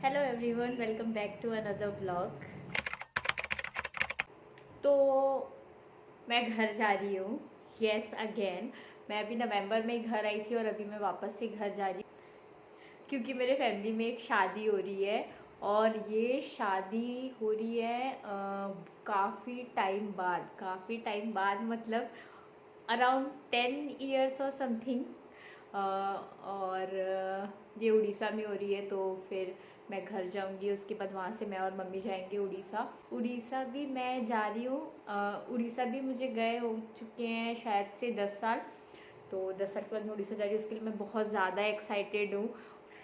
Hello everyone, welcome back to another blog. तो मैं घर जा रही हूँ। Yes again. मैं अभी नवंबर में घर आई थी और अभी मैं वापस से घर जा रही हूँ क्योंकि मेरे फैमिली में एक शादी हो रही है। और ये शादी हो रही है काफ़ी टाइम बाद मतलब अराउंड 10 ईयर्स और समथिंग। और ये उड़ीसा में हो रही है, तो फिर मैं घर जाऊंगी। उसके बाद वहाँ से मैं और मम्मी जाएंगे उड़ीसा। उड़ीसा भी मैं जा रही हूँ। उड़ीसा भी मुझे गए हो चुके हैं शायद से 10 साल। तो 10 साल के बाद मैं उड़ीसा जा रही हूँ, उसके लिए मैं बहुत ज़्यादा एक्साइटेड हूँ।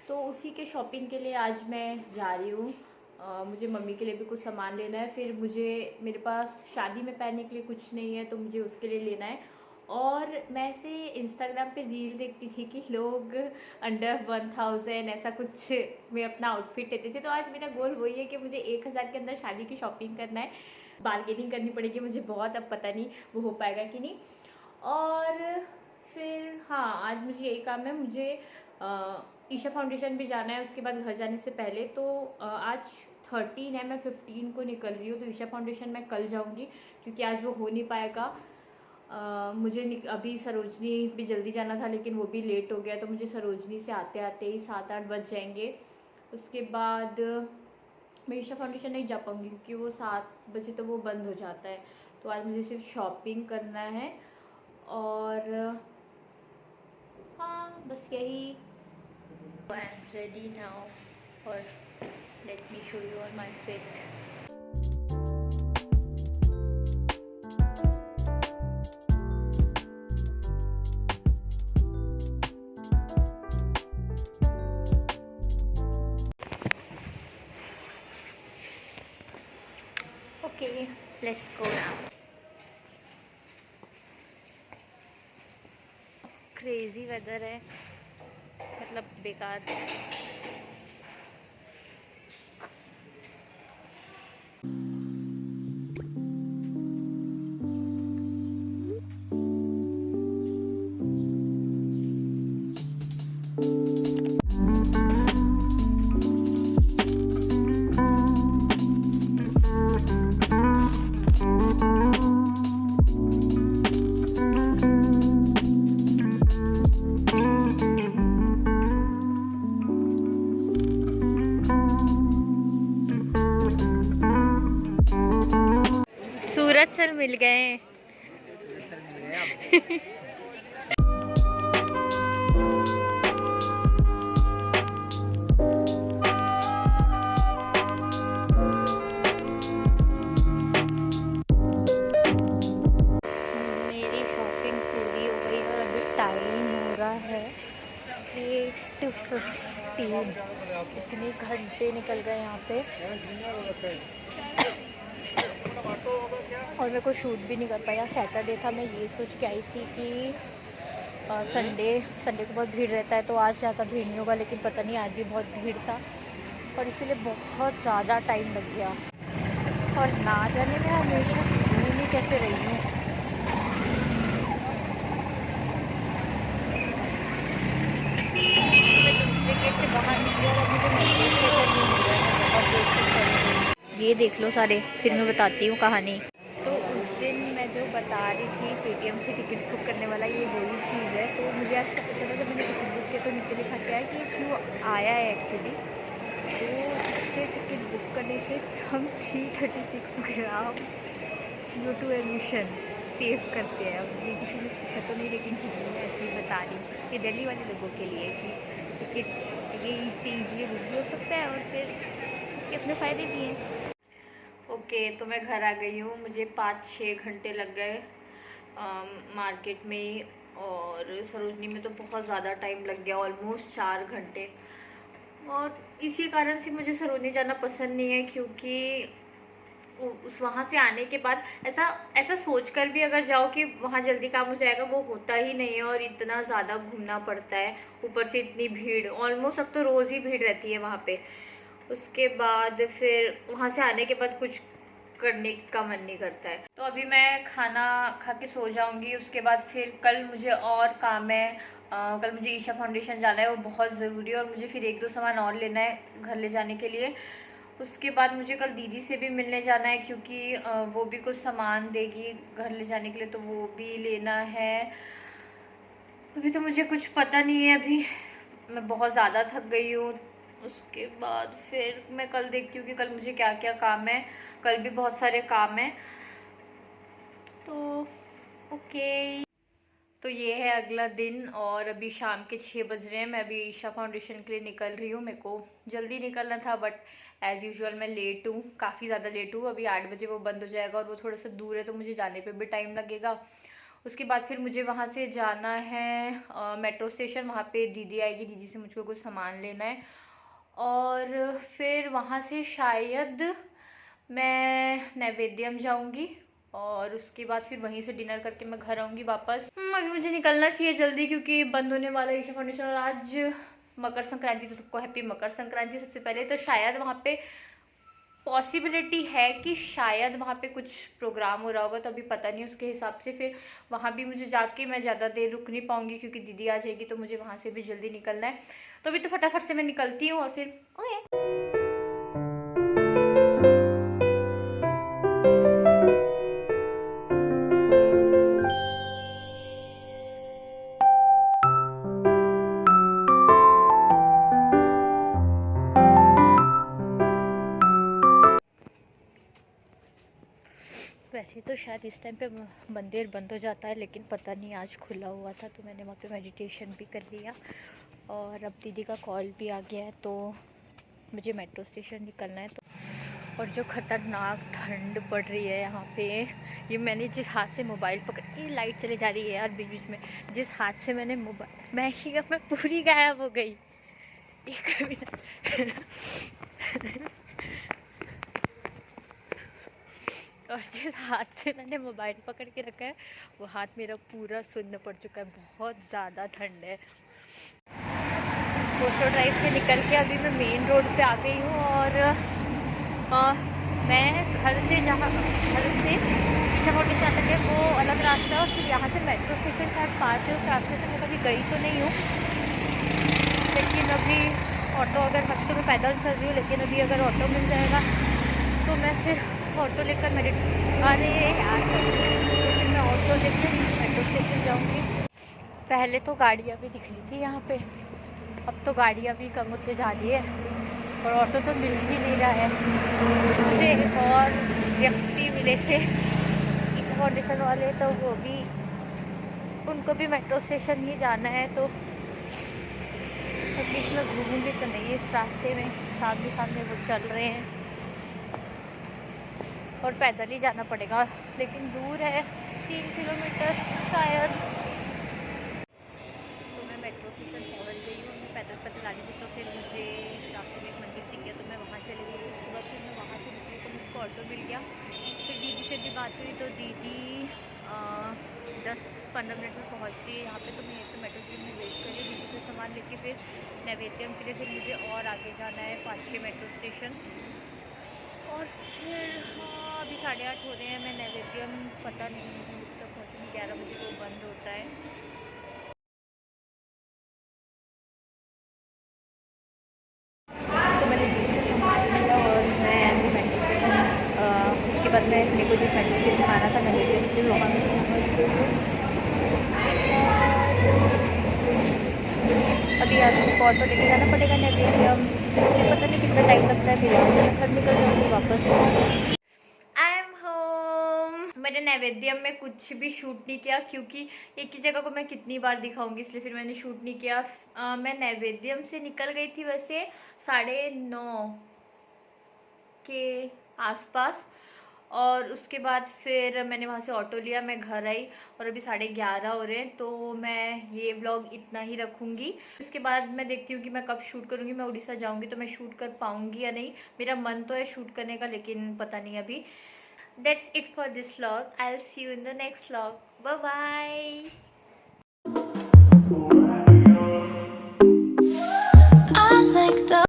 तो उसी के शॉपिंग के लिए आज मैं जा रही हूँ। मुझे मम्मी के लिए भी कुछ सामान लेना है, फिर मेरे पास शादी में पहनने के लिए कुछ नहीं है तो मुझे उसके लिए लेना है। और मैं ऐसे इंस्टाग्राम पे रील देखती थी कि लोग अंडर 1000 ऐसा कुछ में अपना आउटफिट लेते थे। तो आज मेरा गोल वही है कि मुझे 1000 के अंदर शादी की शॉपिंग करना है। बार्गेनिंग करनी पड़ेगी मुझे बहुत, अब पता नहीं वो हो पाएगा कि नहीं। और फिर हाँ, आज मुझे यही काम है। मुझे ईशा फाउंडेशन भी जाना है उसके बाद घर जाने से पहले। तो आज 13 है, मैं 15 को निकल रही हूँ। तो ईशा फाउंडेशन मैं कल जाऊँगी क्योंकि आज वो हो नहीं पाएगा। मुझे अभी सरोजनी भी जल्दी जाना था लेकिन वो भी लेट हो गया, तो मुझे सरोजनी से आते आते ही 7-8 बज जाएंगे। उसके बाद मैं ईशा फाउंडेशन नहीं जा पाऊँगी क्योंकि वो 7 बजे तो वो बंद हो जाता है। तो आज मुझे सिर्फ शॉपिंग करना है और हाँ, बस यही। आई एम रेडी नाउ और let me show you on my fit. Okay, let's go now. Crazy weather है, मतलब बेकार। सूरज सर मिल गए। मेरी शॉपिंग पूरी हो गई और अभी टाइम हो रहा है 8:15। इतने घंटे निकल गए यहाँ पे और मेरे को शूट भी नहीं कर पाया। सैटरडे था, मैं ये सोच के आई थी कि संडे को बहुत भीड़ रहता है तो आज ज़्यादा भीड़ नहीं होगा, लेकिन पता नहीं आज भी बहुत भीड़ था और इसीलिए बहुत ज़्यादा टाइम लग गया। और ना जाने में हमेशा घूम ही कैसे रही हूँ। से बाहर निकले और अभी ये देख लो सारे, फिर मैं बताती हूँ कहानी। तो उस दिन मैं जो बता रही थी पेटीएम से टिकट बुक करने वाला, ये वही चीज़ है। तो मुझे आज पता चला जब मैंने टिकट बुक किया तो नीचे लिखा क्या है कि क्यों आया है एक्चुअली। तो इससे टिकट बुक करने से हम 336 ग्राम CO2 एमिशन सेव करते हैं। अब ये किसी ने पूछा तो नहीं, लेकिन फिर मैं ऐसे ही बता रही हूँ कि दिल्ली वाले लोगों के लिए कि टिकट ये इससे ईजिली बुक भी हो सकता है और फिर इसके अपने फ़ायदे भी हैं। ओके, तो मैं घर आ गई हूँ। मुझे 5-6 घंटे लग गए मार्केट में, और सरोजनी में तो बहुत ज़्यादा टाइम लग गया, ऑलमोस्ट 4 घंटे। और इसी कारण से मुझे सरोजनी जाना पसंद नहीं है क्योंकि उस वहाँ से आने के बाद ऐसा सोच कर भी अगर जाओ कि वहाँ जल्दी काम हो जाएगा, वो होता ही नहीं है और इतना ज़्यादा घूमना पड़ता है। ऊपर से इतनी भीड़, ऑलमोस्ट अब तो रोज़ ही भीड़ रहती है वहाँ पे। उसके बाद फिर वहाँ से आने के बाद कुछ करने का मन नहीं करता है। तो अभी मैं खाना खा के सो जाऊंगी, उसके बाद फिर कल मुझे और काम है। कल मुझे ईशा फाउंडेशन जाना है, वो बहुत ज़रूरी है, और मुझे फिर 1-2 सामान और लेना है घर ले जाने के लिए। उसके बाद मुझे कल दीदी से भी मिलने जाना है, क्योंकि वो भी कुछ सामान देगी घर ले जाने के लिए, तो वो भी लेना है। अभी तो मुझे कुछ पता नहीं है, अभी मैं बहुत ज़्यादा थक गई हूँ। उसके बाद फिर मैं कल देखती हूँ कि कल मुझे क्या क्या काम है। कल भी बहुत सारे काम हैं, तो ओके। तो ये है अगला दिन, और अभी शाम के 6 बज रहे हैं। मैं अभी ईशा फाउंडेशन के लिए निकल रही हूँ। मेरे को जल्दी निकलना था, बट एज़ यूजुअल मैं लेट हूँ, काफ़ी ज़्यादा लेट हूँ। अभी 8 बजे वो बंद हो जाएगा, और वो थोड़ा सा दूर है, तो मुझे जाने पे भी टाइम लगेगा। उसके बाद फिर मुझे वहाँ से जाना है मेट्रो स्टेशन। वहाँ पे दीदी आएगी, दीदी से मुझको कुछ सामान लेना है, और फिर वहाँ से शायद मैं नैवेद्यम जाऊँगी, और उसके बाद फिर वहीं से डिनर करके मैं घर आऊँगी वापस। अभी मुझे निकलना चाहिए जल्दी, क्योंकि बंद होने वाला है ईशा फाउंडेशन। और आज मकर संक्रांति, तो सबको हैप्पी मकर संक्रांति सबसे पहले। तो शायद वहाँ पे पॉसिबिलिटी है कि शायद वहाँ पे कुछ प्रोग्राम हो रहा होगा, तो अभी पता नहीं। उसके हिसाब से फिर वहाँ भी मुझे जाके मैं ज़्यादा देर रुक नहीं पाऊँगी, क्योंकि दीदी आ जाएगी, तो मुझे वहाँ से भी जल्दी निकलना है। तो अभी तो फटाफट से मैं निकलती हूँ, और फिर ओके। वैसे तो शायद इस टाइम पे मंदिर बंद हो जाता है, लेकिन पता नहीं आज खुला हुआ था, तो मैंने वहाँ पे मेडिटेशन भी कर लिया। और अब दीदी का कॉल भी आ गया है, तो मुझे मेट्रो स्टेशन निकलना है। तो और जो ख़तरनाक ठंड पड़ रही है यहाँ पे, ये मैंने जिस हाथ से मोबाइल पकड़, ये लाइट चली जा रही है यार बीच बीच में। जिस हाथ से मैंने मोबाइल, मैं पूरी गायब हो गई। एक मिनट। और जिस हाथ से मैंने मोबाइल पकड़ के रखा है, वो हाथ मेरा पूरा सुन्न पड़ चुका है। बहुत ज़्यादा ठंड है। कोस्टो ड्राइव से निकल के अभी मैं मेन रोड पे आ गई हूँ, और मैं घर से ईशा फाउंडेशन तक है वो अलग रास्ता है, और फिर यहाँ से मेट्रो स्टेशन शायद पास है। उस रास्ते से मैं कभी गई तो नहीं हूँ, लेकिन अभी ऑटो अगर तो मैं पैदल चल रही हूँ, लेकिन अभी अगर ऑटो मिल जाएगा तो मैं फिर ऑटो लेकर मेरे यार फिर मैं ऑटो लेकर मेट्रो स्टेशन जाऊँगी। पहले तो गाड़ियाँ भी दिख रही थी यहाँ पे, अब तो गाड़ियाँ भी कम होते जा रही है, और ऑटो तो मिल ही नहीं रहा है। मुझे एक और व्यक्ति मिले थे ईशा फाउंडेशन वाले, तो वो भी, उनको भी मेट्रो स्टेशन ही जाना है। तो एटलीस्ट मैं घूमूँगी तो नहीं इस रास्ते में, सामने सामने वो चल रहे हैं, और पैदल ही जाना पड़ेगा, लेकिन दूर है 3 किलोमीटर शायद। तो मैं मेट्रो स्टेशन पहुँच गई हूँ। मैं पैदल पैदल आ रही थी, तो फिर मुझे रास्ते में एक मंदिर दिख गया, तो मैं वहाँ चली गई। उसके बाद फिर मैं वहाँ से निकली, तो मुझको ऑटो मिल गया। फिर दीदी से भी बात हुई, तो दीदी 10-15 मिनट में पहुँच रही है यहाँ पे। तो मैं यहाँ पे मेट्रो स्टेशन में वेट कर रही हूँ दीदी से सामान लेके। फिर नैवेद्यम के लिए फिर मुझे और आगे जाना है 5-6 मेट्रो स्टेशन, और फिर अभी 8:30 हो रहे हैं। मैं नैवेद्यम पता नहीं मुझे तक पहुँचूँगी, 11 बजे वो बंद होता है। तो मैंने दीदी से सामान लिया, और मैं अभी मेट्रो स्टेशन, उसके बाद मैं मेरे को जिस मेट्रो स्टेशन आना था नैवेद्यम के, वहाँ में पहुँच गई हूँ। अभी आज मेरे को ऑटो लेके जाना पड़ेगा नैवेद्यम, पता नहीं कितना टाइम लगता है। फिर यहाँ से मैं घर निकल जाऊँगी वापस। मैंने नैवेद्यम में कुछ भी शूट नहीं किया, क्योंकि एक ही जगह को मैं कितनी बार दिखाऊंगी, इसलिए फिर मैंने शूट नहीं किया। मैं नैवेद्यम से निकल गई थी वैसे 9:30 के आसपास, और उसके बाद फिर मैंने वहाँ से ऑटो लिया, मैं घर आई, और अभी 11:30 हो रहे हैं। तो मैं ये व्लॉग इतना ही रखूँगी। उसके बाद मैं देखती हूँ कि मैं कब शूट करूँगी। मैं उड़ीसा जाऊँगी तो मैं शूट कर पाऊँगी या नहीं। मेरा मन तो है शूट करने का, लेकिन पता नहीं अभी। That's it for this vlog. I'll see you in the next vlog. Bye bye.